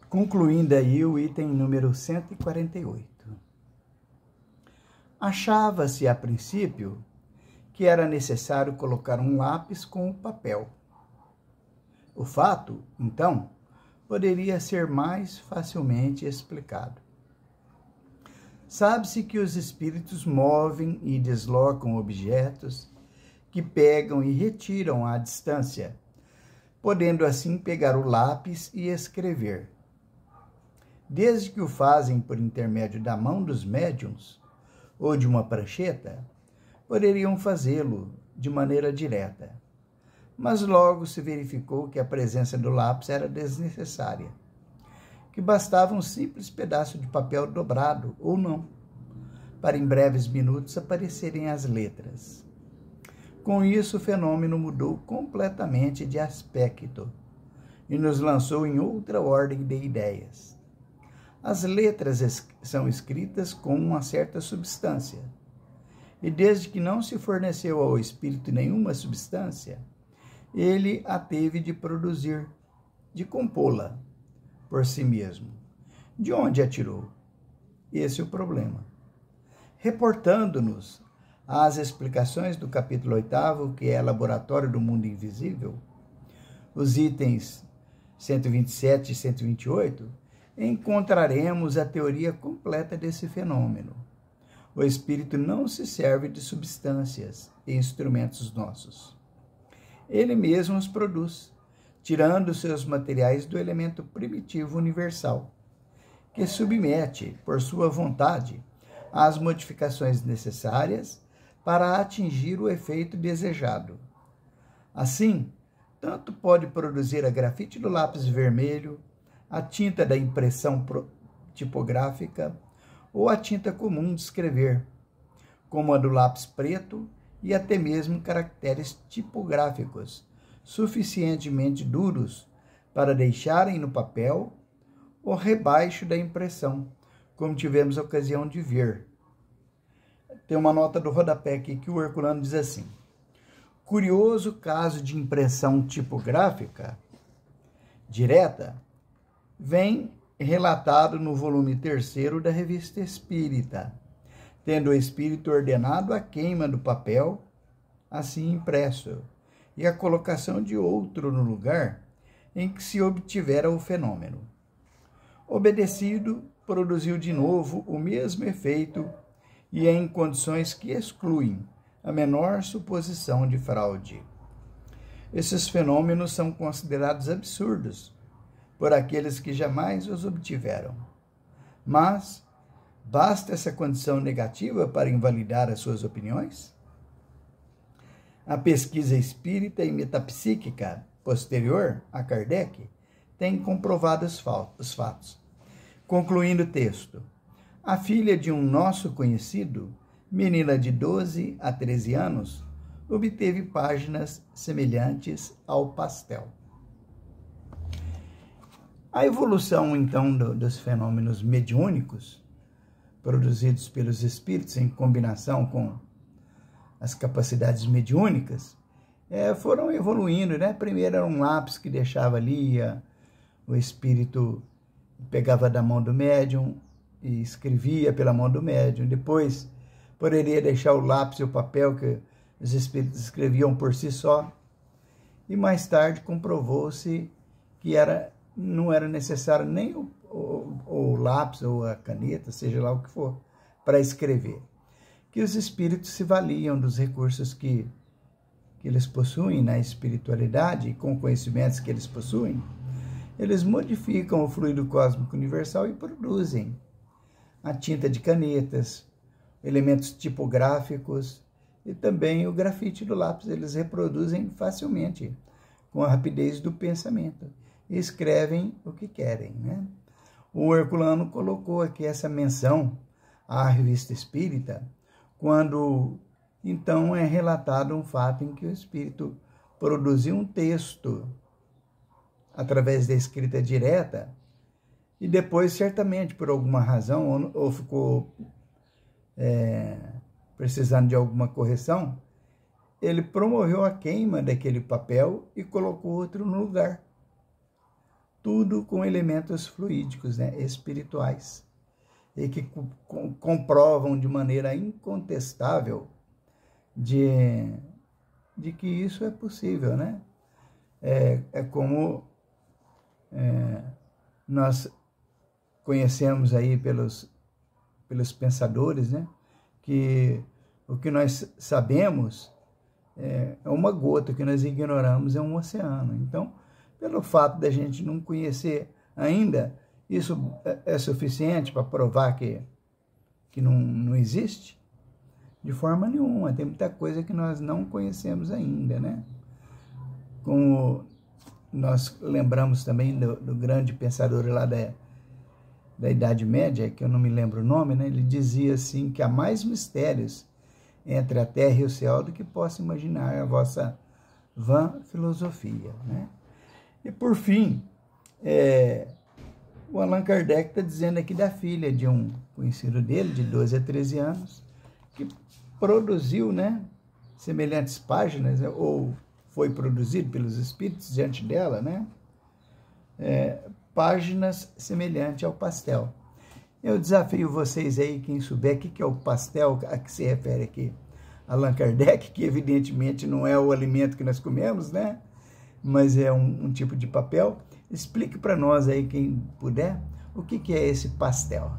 Concluindo aí o item número 148. Achava-se a princípio que era necessário colocar um lápis com o papel. O fato, então, poderia ser mais facilmente explicado. Sabe-se que os espíritos movem e deslocam objetos que pegam e retiram à distância, podendo assim pegar o lápis e escrever. Desde que o fazem por intermédio da mão dos médiuns ou de uma prancheta, poderiam fazê-lo de maneira direta. Mas logo se verificou que a presença do lápis era desnecessária, que bastava um simples pedaço de papel dobrado ou não, para em breves minutos aparecerem as letras. Com isso, o fenômeno mudou completamente de aspecto e nos lançou em outra ordem de ideias. As letras são escritas com uma certa substância, e desde que não se forneceu ao espírito nenhuma substância, ele a teve de produzir, de compô-la por si mesmo. De onde a tirou? Esse é o problema. Reportando-nos às explicações do capítulo 8º, que é Laboratório do Mundo Invisível, os itens 127 e 128, encontraremos a teoria completa desse fenômeno. O espírito não se serve de substâncias e instrumentos nossos. Ele mesmo os produz, tirando seus materiais do elemento primitivo universal, que submete, por sua vontade, às modificações necessárias para atingir o efeito desejado. Assim, tanto pode produzir a grafite do lápis vermelho, a tinta da impressão tipográfica ou a tinta comum de escrever, como a do lápis preto e até mesmo caracteres tipográficos suficientemente duros para deixarem no papel o rebaixo da impressão, como tivemos a ocasião de ver. Tem uma nota do rodapé aqui que o Herculano diz assim: curioso caso de impressão tipográfica direta vem relatado no volume 3º da Revista Espírita, tendo o espírito ordenado a queima do papel assim impresso e a colocação de outro no lugar em que se obtivera o fenômeno. Obedecido, produziu de novo o mesmo efeito e em condições que excluem a menor suposição de fraude. Esses fenômenos são considerados absurdos por aqueles que jamais os obtiveram. Mas basta essa condição negativa para invalidar as suas opiniões? A pesquisa espírita e metapsíquica posterior a Kardec tem comprovado os fatos. Concluindo o texto, a filha de um nosso conhecido, menina de 12 a 13 anos, obteve páginas semelhantes ao pastel. A evolução, então, dos fenômenos mediúnicos, produzidos pelos espíritos em combinação com as capacidades mediúnicas, foram evoluindo, né? Primeiro era um lápis que deixava ali, o espírito pegava da mão do médium e escrevia pela mão do médium. Depois poderia deixar o lápis e o papel que os espíritos escreviam por si só. E mais tarde comprovou-se que não era necessário nem o lápis ou a caneta, seja lá o que for, para escrever. Que os espíritos se valiam dos recursos que eles possuem na espiritualidade, e com conhecimentos que eles possuem, eles modificam o fluido cósmico universal e produzem a tinta de canetas, elementos tipográficos e também o grafite do lápis. Eles reproduzem facilmente, com a rapidez do pensamento, e escrevem o que querem, né? O Herculano colocou aqui essa menção à Revista Espírita, quando então é relatado um fato em que o espírito produziu um texto através da escrita direta e depois, certamente, por alguma razão, ou ficou precisando de alguma correção, ele promoveu a queima daquele papel e colocou outro no lugar. tudo com elementos fluídicos, né, espirituais, e que comprovam de maneira incontestável de que isso é possível, né? É como nós conhecemos aí pelos pensadores, né? Que o que nós sabemos é uma gota, o que nós ignoramos é um oceano. Então, pelo fato da gente não conhecer ainda, isso é suficiente para provar que não existe? De forma nenhuma. Tem muita coisa que nós não conhecemos ainda, né? Como nós lembramos também do grande pensador lá da Idade Média, que eu não me lembro o nome, né? Ele dizia assim que há mais mistérios entre a terra e o céu do que possa imaginar a vossa vã filosofia, né? E por fim, o Allan Kardec está dizendo aqui da filha de um conhecido dele, de 12 a 13 anos, que produziu, né, semelhantes páginas, ou foi produzido pelos espíritos diante dela, né, páginas semelhantes ao pastel. Eu desafio vocês aí, quem souber o que é o pastel a que se refere aqui Allan Kardec, que evidentemente não é o alimento que nós comemos, né, mas é um tipo de papel. Explique para nós aí, quem puder, o que é esse pastel.